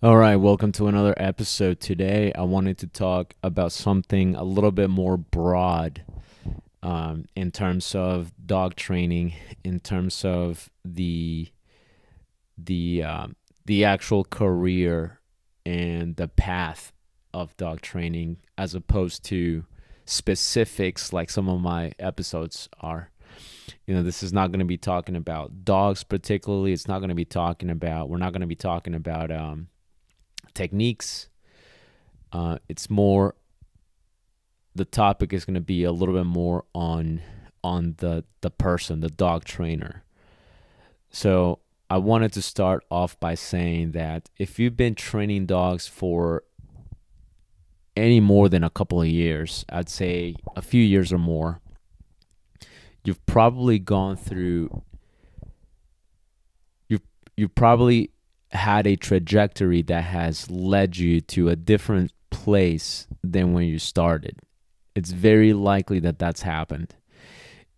All right, welcome to another episode. Today, I wanted to talk about something a little bit more broad in terms of dog training, in terms of the the actual career and the path of dog training, as opposed to specifics like some of my episodes are. This is not going to be talking about dogs particularly. It's not going to be talking about. We're not going to be talking about techniques. It's more, the topic is going to be a little bit more on the person, the dog trainer. So I wanted to start off by saying that if you've been training dogs for any more than a couple of years, I'd say a few years or more, you've probably gone through you've you've probably had a trajectory that has led you to a different place than when you started. It's very likely that that's happened.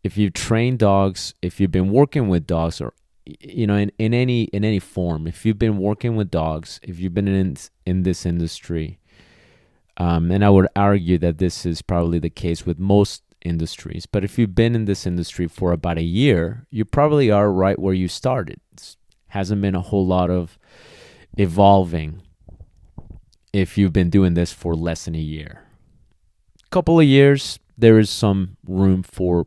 If you've trained dogs, if you've been working with dogs, or in any form, if you've been working with dogs, if you've been in this industry, and I would argue that this is probably the case with most industries, but if you've been in this industry for about a year, you probably are right where you started. It hasn't been a whole lot of evolving if you've been doing this for less than a year. Couple of years, there is some room for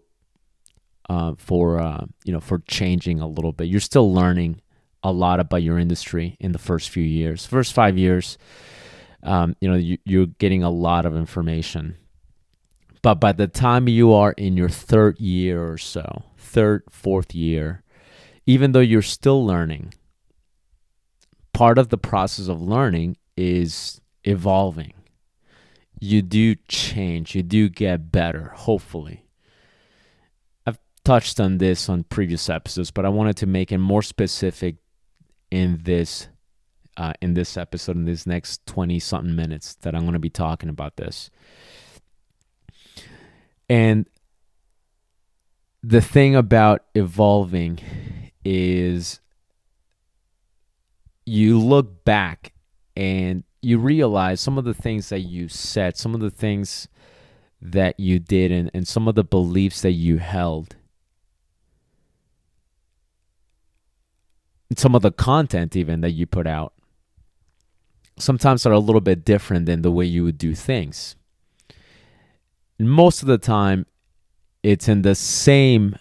changing a little bit. You're still learning a lot about your industry in the first few years. First 5 years, you're getting a lot of information. But by the time you are in your third year or so, third, fourth year, even though you're still learning, part of the process of learning is evolving. You do change, you do get better, hopefully. I've touched on this on previous episodes, but I wanted to make it more specific in this episode, in this next 20 something minutes that I'm going to be talking about this. And the thing about evolving is you look back and you realize some of the things that you said, some of the things that you did, and some of the beliefs that you held, and some of the content even that you put out, sometimes are a little bit different than the way you would do things. And most of the time, it's in the same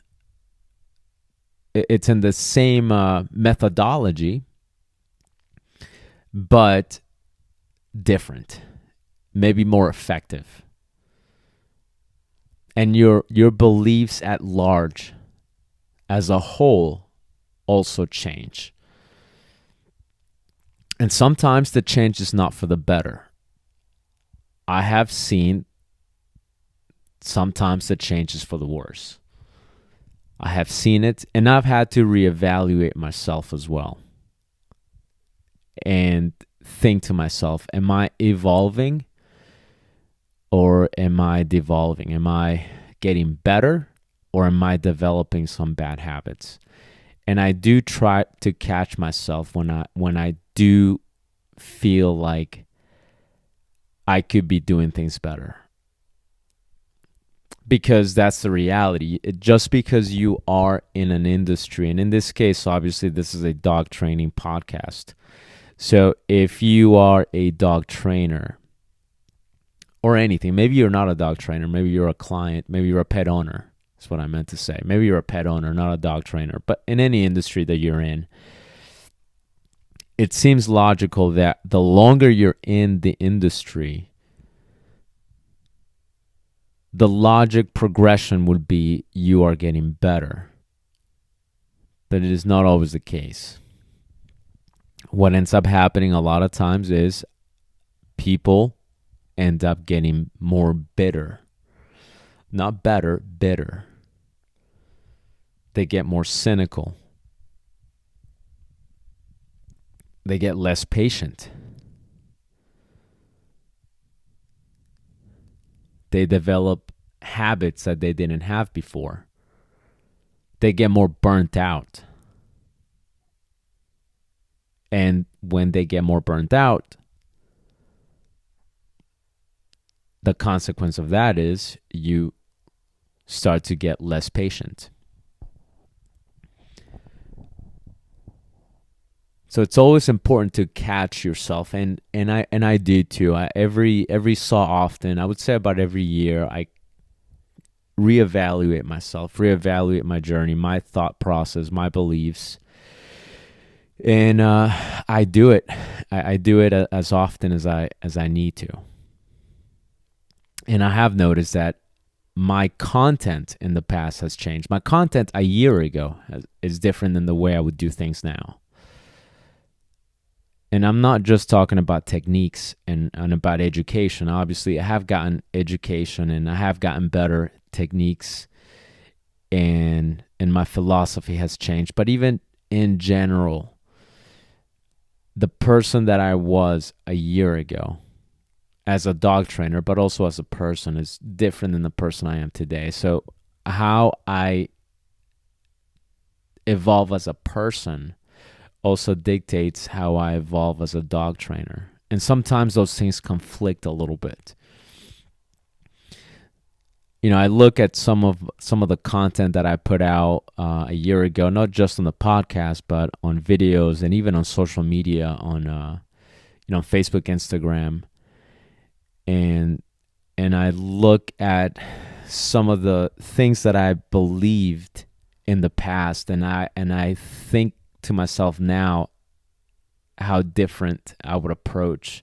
methodology, but different, maybe more effective. And your beliefs at large as a whole also change. And sometimes the change is not for the better. I have seen sometimes the change is for the worse. I have seen it, and I've had to reevaluate myself as well and think to myself, am I evolving or am I devolving? Am I getting better or am I developing some bad habits? And I do try to catch myself when I do feel like I could be doing things better. Because that's the reality. Just because you are in an industry, and in this case, obviously, this is a dog training podcast. So if you are a dog trainer or anything, maybe you're not a dog trainer, maybe you're a client, maybe you're a pet owner. That's what I meant to say. Maybe you're a pet owner, not a dog trainer. But in any industry that you're in, it seems logical that the longer you're in the industry, the logic progression would be you are getting better. But it is not always the case. What ends up happening a lot of times is people end up getting more bitter. Not better, bitter. They get more cynical. They get less patient. They develop habits that they didn't have before. They get more burnt out. And when they get more burnt out, the consequence of that is you start to get less patient. So it's always important to catch yourself, and I do too. Every so often, I would say about every year, I reevaluate myself, reevaluate my journey, my thought process, my beliefs, and I do it. I do it as often as I need to, and I have noticed that my content in the past has changed. My content a year ago is different than the way I would do things now. And I'm not just talking about techniques and about education. Obviously, I have gotten education and I have gotten better techniques, and my philosophy has changed. But even in general, the person that I was a year ago as a dog trainer, but also as a person, is different than the person I am today. So how I evolve as a person also dictates how I evolve as a dog trainer. And sometimes those things conflict a little bit. I look at some of the content that I put out a year ago, not just on the podcast, but on videos and even on social media, on Facebook, Instagram, and I look at some of the things that I believed in the past, and I think to myself now how different I would approach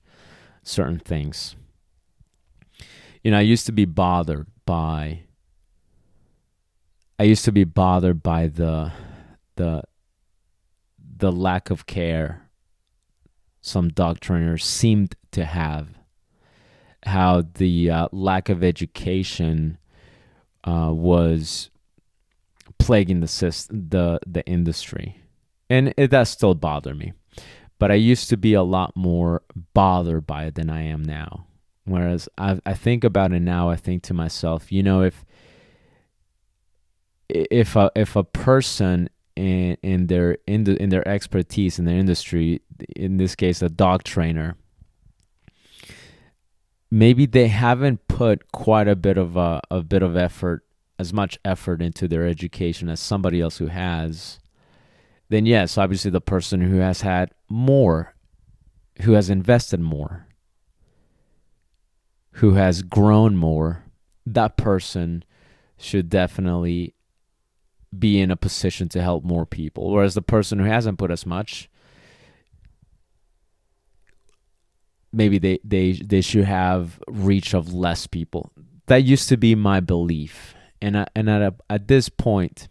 certain things. I used to be bothered by the lack of care some dog trainers seemed to have, how the lack of education was plaguing the industry, and that still bothered me. But I used to be a lot more bothered by it than I am now. Whereas I think about it now, I think to myself, if a person in their expertise in their industry, in this case a dog trainer, maybe they haven't put quite a bit of effort, as much effort into their education as somebody else who has, then yes, obviously the person who has had more, who has invested more, who has grown more, that person should definitely be in a position to help more people. Whereas the person who hasn't put as much, maybe they should have reach of less people. That used to be my belief. And at this point,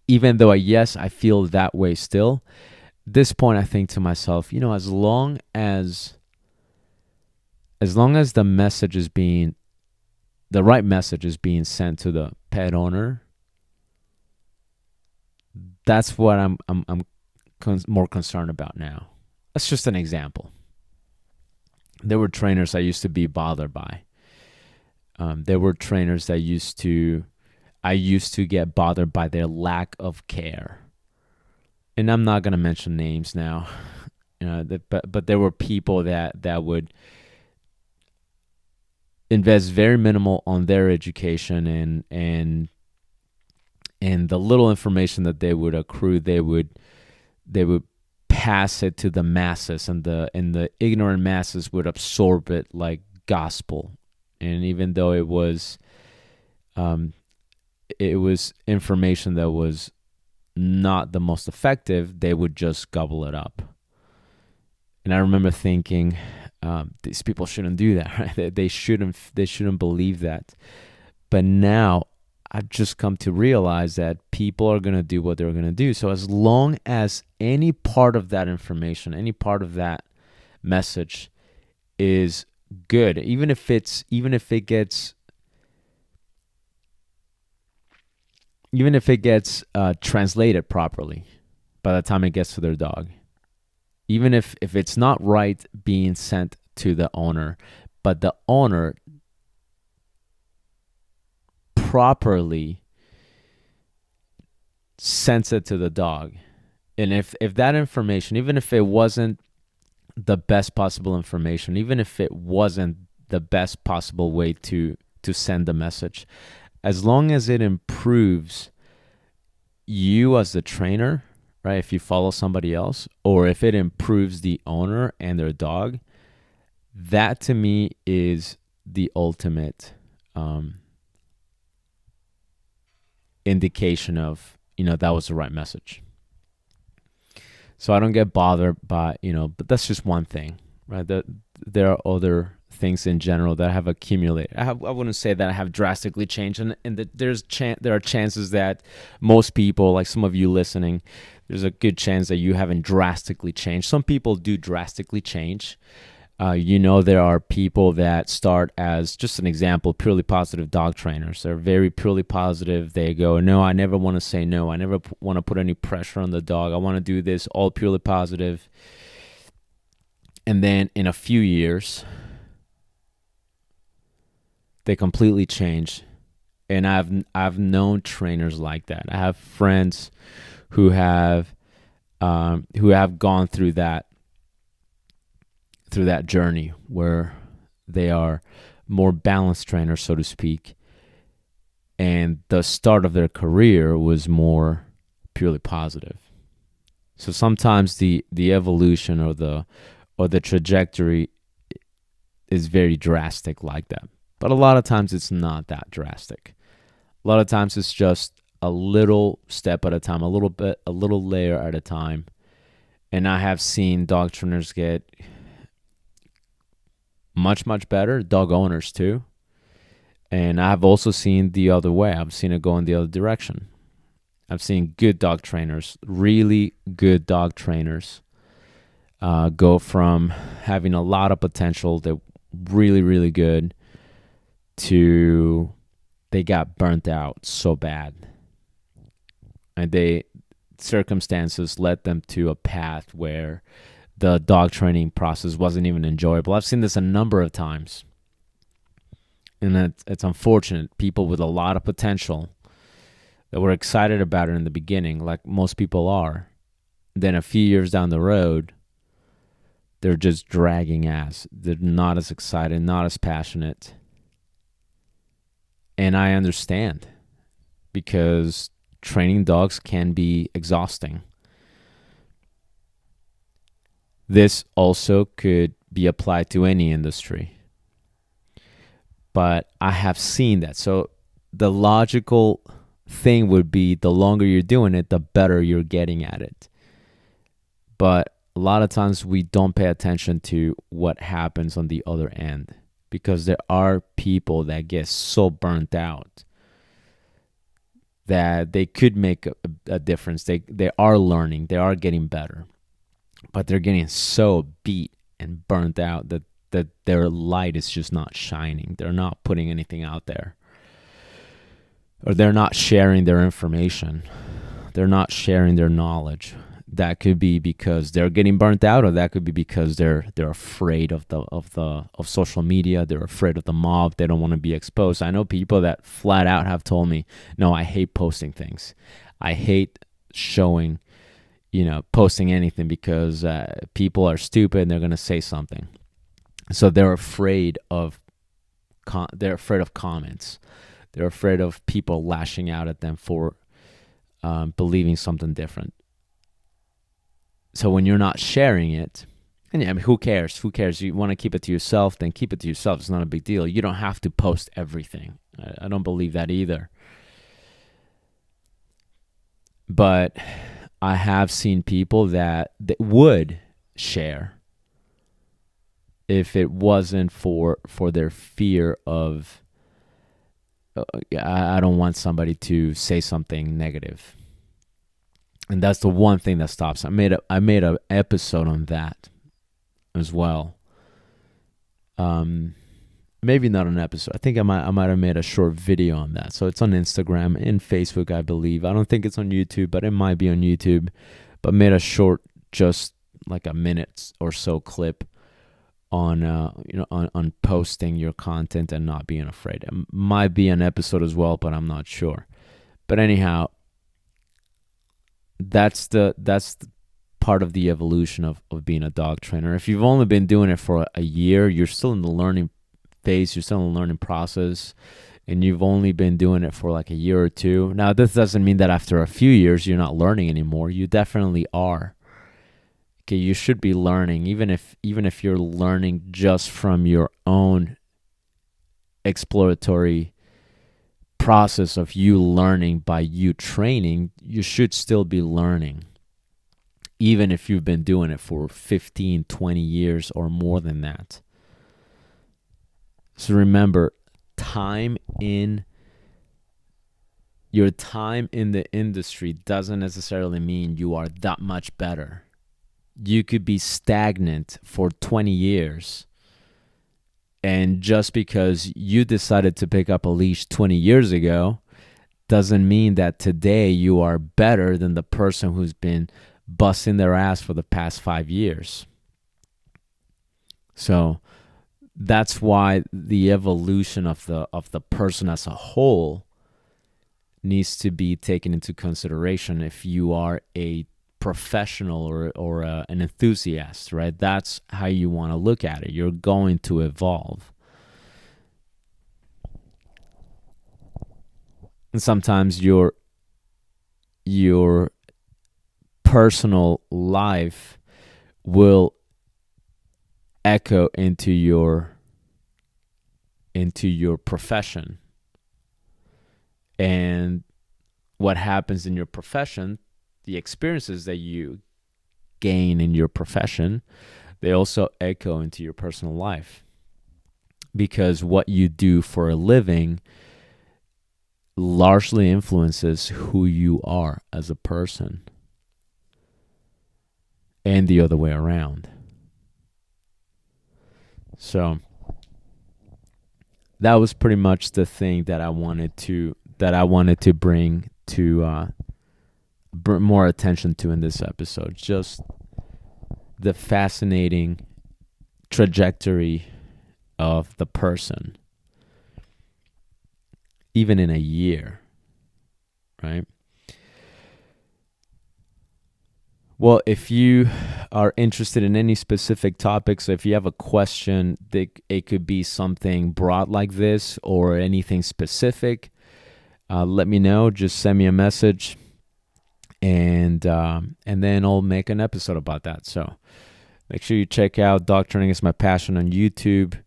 even though I feel that way still, at this point I think to myself, as long as the message is being, the right message is being sent to the pet owner, that's what I'm more concerned about now. That's just an example. There were trainers I used to be bothered by. There were trainers that I used to get bothered by their lack of care. And I'm not going to mention names now. But there were people that would invest very minimal on their education, and the little information that they would accrue, they would pass it to the masses, and the ignorant masses would absorb it like gospel. And even though it was information that was not the most effective, they would just gobble it up. And I remember thinking, these people shouldn't do that, right? They shouldn't believe that. But now I've just come to realize that people are going to do what they're going to do. So as long as any part of that information, any part of that message is good, even if it gets translated properly by the time it gets to their dog, even if it's not right being sent to the owner, but the owner properly sends it to the dog, And if that information, even if it wasn't the best possible information, even if it wasn't the best possible way to send the message, as long as it improves you as the trainer, right? If you follow somebody else, or if it improves the owner and their dog, that to me is the ultimate indication of, that was the right message. So I don't get bothered by, but that's just one thing, right? There are other things in general that have accumulated. I wouldn't say that I have drastically changed, and there are chances that most people, like some of you listening, there's a good chance that you haven't drastically changed. Some people do drastically change. There are people that start as, just an example, purely positive dog trainers. They're very purely positive. They go, no, I never want to say no. I never want to put any pressure on the dog. I want to do this all purely positive. And then in a few years, they completely change. And I've known trainers like that. I have friends who have gone through that journey where they are more balanced trainers, so to speak, and the start of their career was more purely positive. So sometimes the evolution or the trajectory is very drastic like that, but a lot of times it's not that drastic. A lot of times it's just a little step at a time, a little layer at a time. And I have seen dog trainers get much, much better, dog owners too. And I've also seen the other way. I've seen it go in the other direction. I've seen good dog trainers, really good dog trainers, go from having a lot of potential, they're really, really good, to they got burnt out so bad. And circumstances led them to a path where the dog training process wasn't even enjoyable. I've seen this a number of times. And it's unfortunate. People with a lot of potential that were excited about it in the beginning, like most people are, then a few years down the road, they're just dragging ass. They're not as excited, not as passionate. And I understand, because training dogs can be exhausting. This also could be applied to any industry. But I have seen that. So the logical thing would be, the longer you're doing it, the better you're getting at it. But a lot of times we don't pay attention to what happens on the other end, because there are people that get so burnt out that they could make a difference. They are learning, they are getting better, but they're getting so beat and burnt out that their light is just not shining. They're not putting anything out there, or they're not sharing their information. They're not sharing their knowledge. That could be because they're getting burnt out, or that could be because they're afraid of social media. They're afraid of the mob. They don't want to be exposed. I know people that flat out have told me, "No, I hate posting things. I hate showing, posting anything, because people are stupid and they're going to say something." So they're afraid of comments. They're afraid of people lashing out at them for believing something different. So when you're not sharing it, and who cares? Who cares? You want to keep it to yourself, then keep it to yourself. It's not a big deal. You don't have to post everything. I don't believe that either. But I have seen people that would share if it wasn't for their fear of, I don't want somebody to say something negative. And that's the one thing that stops. I made an episode on that as well. Maybe not an episode. I think I might have made a short video on that. So it's on Instagram and Facebook, I believe. I don't think it's on YouTube, but it might be on YouTube. But made a short, just like a minute or so clip on on posting your content and not being afraid. It might be an episode as well, but I'm not sure. But anyhow, that's the part of the evolution of being a dog trainer. If you've only been doing it for a year, you're still in the learning phase, you're still in the learning process, and you've only been doing it for like a year or two. Now, this doesn't mean that after a few years you're not learning anymore. You definitely are. Okay, you should be learning, even if you're learning just from your own exploratory process of you learning by you training. You should still be learning, even if you've been doing it for 15, 20 years or more than that. So remember, time in your time in the industry doesn't necessarily mean you are that much better. You could be stagnant for 20 years. And just because you decided to pick up a leash 20 years ago doesn't mean that today you are better than the person who's been busting their ass for the past 5 years. So that's why the evolution of the person as a whole needs to be taken into consideration if you are a professional or an enthusiast, right? That's how you want to look at it. You're going to evolve. And sometimes your personal life will echo into your profession. And what happens in your profession, the experiences that you gain in your profession, they also echo into your personal life. Because what you do for a living largely influences who you are as a person, and the other way around. So that was pretty much the thing that I wanted to bring to more attention to in this episode. Just the fascinating trajectory of the person, even in a year, right? Well, if you are interested in any specific topics, if you have a question, it could be something broad like this or anything specific, let me know. Just send me a message, and then I'll make an episode about that. So make sure you check out Dog Training is My Passion on YouTube,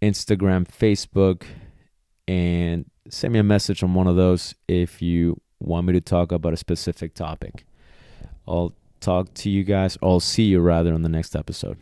Instagram, Facebook, and send me a message on one of those if you want me to talk about a specific topic. I'll talk to you guys. I'll see you rather on the next episode.